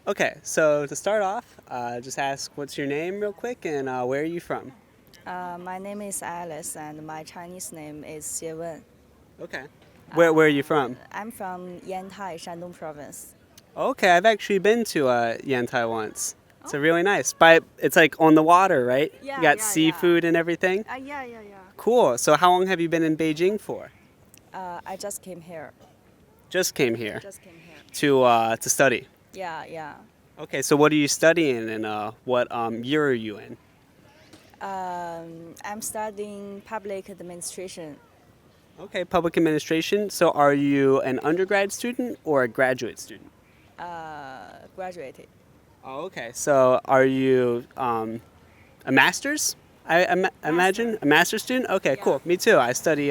Okay, so to start off, just ask what's your name real quick and where are you from? My name is Alice, and my Chinese name is Xie Wen. Okay. Where are you from? I'm from Yantai, Shandong province. Okay, I've actually been to Yantai once. It's a Oh. really nice. But it's like on the water, right? You Yeah, got yeah, yeah. seafood and everything. Yeah. Cool. So how long have you been in Beijing for? I just came here. Just came here Just came here. to study. Yeah. Okay, so what are you studying and what year are you in? I'm studying public administration. Okay, public administration. So are you an undergrad student or a graduate student? Graduated. Oh, okay. So are you a master's? Imagine a master's student. Okay, Yeah. cool. Me too. I study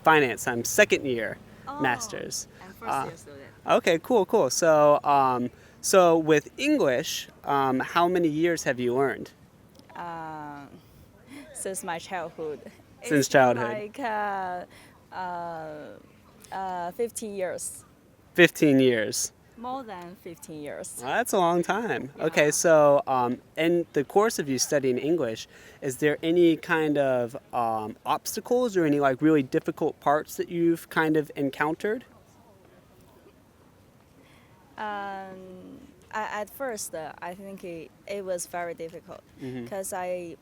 finance. I'm second year master's. I'm first year student. Okay, cool. So with English, how many years have you learned? Since my childhood. Since It's been childhood. like 15 years. 15 years. More than 15 years. Well, that's a long time. Yeah. Okay, so in the course of you studying English, is there any kind of obstacles or any like really difficult parts that you've kind of encountered? At first, I think it was very difficult because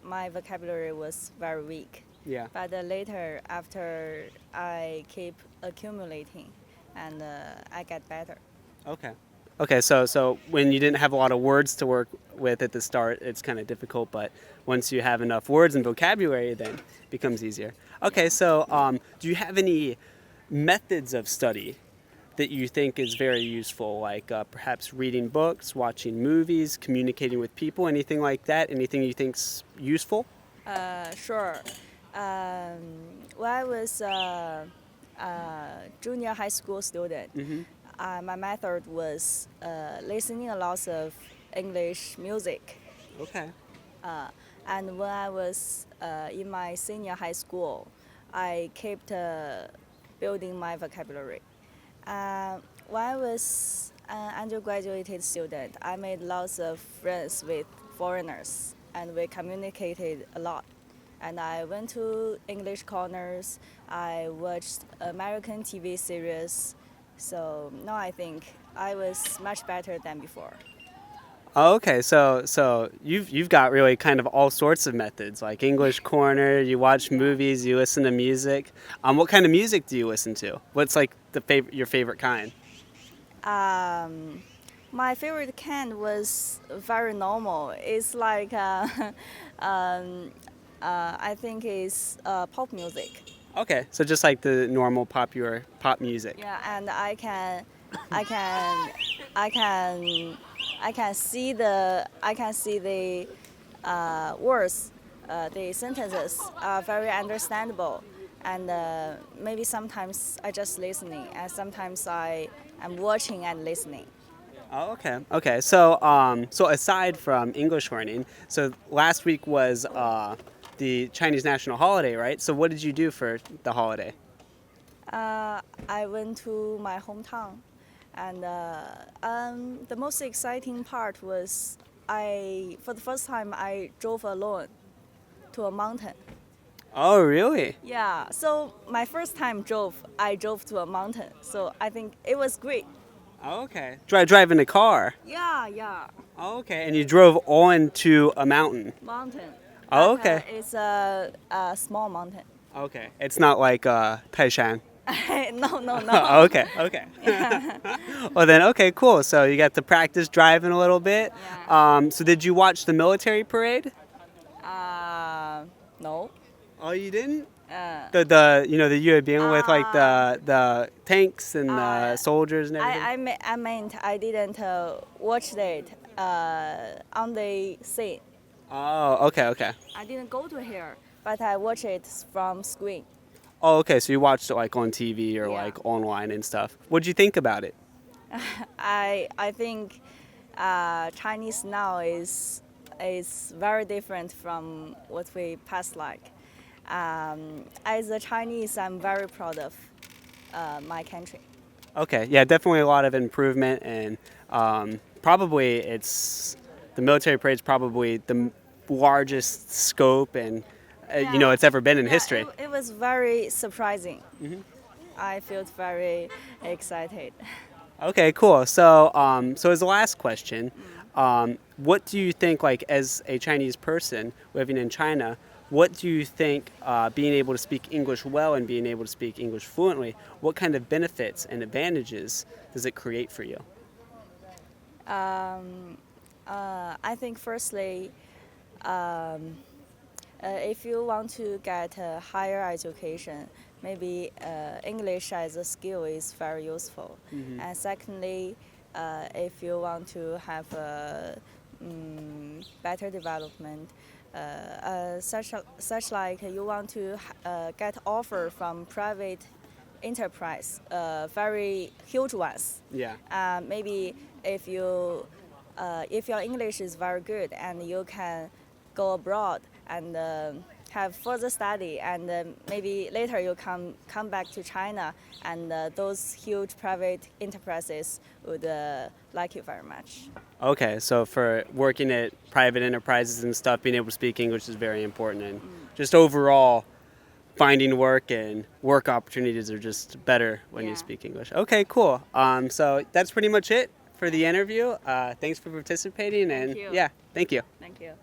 my vocabulary was very weak. Yeah. But later, after I keep accumulating, and I get better. Okay. Okay, so when you didn't have a lot of words to work with at the start, it's kind of difficult, but once you have enough words and vocabulary, then it becomes easier. Okay, so do you have any methods of study that you think is very useful, like perhaps reading books, watching movies, communicating with people, anything like that? Anything you think's useful? Sure. When I was a junior high school student, my method was listening a lot of English music. Okay. And when I was in my senior high school, I kept building my vocabulary. When I was an undergraduate student, I made lots of friends with foreigners, and we communicated a lot. And I went to English corners. I watched American TV series. So now I think I was much better than before. Oh, okay, so you've got really kind of all sorts of methods, like English Corner. You watch movies, you listen to music. What kind of music do you listen to? What's like your favorite kind? My favorite kind was very normal. It's like I think it's pop music. Okay, so just like the normal popular pop music. Yeah, and I can, I can see the words, the sentences are very understandable, and maybe sometimes I just listening, and sometimes I am watching and listening. Oh, okay. So aside from English learning, so last week was the Chinese national holiday, right? So what did you do for the holiday? I went to my hometown, and the most exciting part was for the first time, I drove alone to a mountain. Oh, really? Yeah, so my first time I drove to a mountain, so I think it was great. Oh, okay. Driving a car. Yeah, Oh, okay. And you drove on to a mountain. mountain. Oh, But, okay. it's a small mountain. Okay. It's not like Taishan. No. Oh, okay. Well then, okay, cool. So you got to practice driving a little bit. Yeah. So did you watch the military parade? No. Oh, you didn't? Uh, The the Yuebing with like the tanks and the Uh, soldiers and everything. I meant I didn't watch it on the scene. Oh, okay. I didn't go to here, but I watch it from screen. Oh, okay. So you watched it like on TV or Yeah. like online and stuff. What'd you think about it? I think Chinese now is very different from what we past like. As a Chinese, I'm very proud of my country. Okay, yeah, definitely a lot of improvement and probably it's the military parade's probably the largest scope and it's ever been in Yeah, history. it was very surprising. Mm-hmm. I felt very excited. Okay, cool. So as the last question, what do you think, like as a Chinese person living in China, what do you think being able to speak English well and being able to speak English fluently, what kind of benefits and advantages does it create for you? I think firstly, if you want to get a higher education, maybe English as a skill is very useful. And secondly, if you want to have a better development, such like you want to get offer from private enterprise, very huge ones. Yeah. Maybe if you if your English is very good and you can go abroad and have further study and maybe later you come back to China and those huge private enterprises would like you very much. Okay, so for working at private enterprises and stuff, being able to speak English is very important, and just overall, finding work and work opportunities are just better when you Yeah. speak English. Okay, cool. So that's pretty much it for the interview. Thanks for participating, and you. yeah, thank you. Thank you.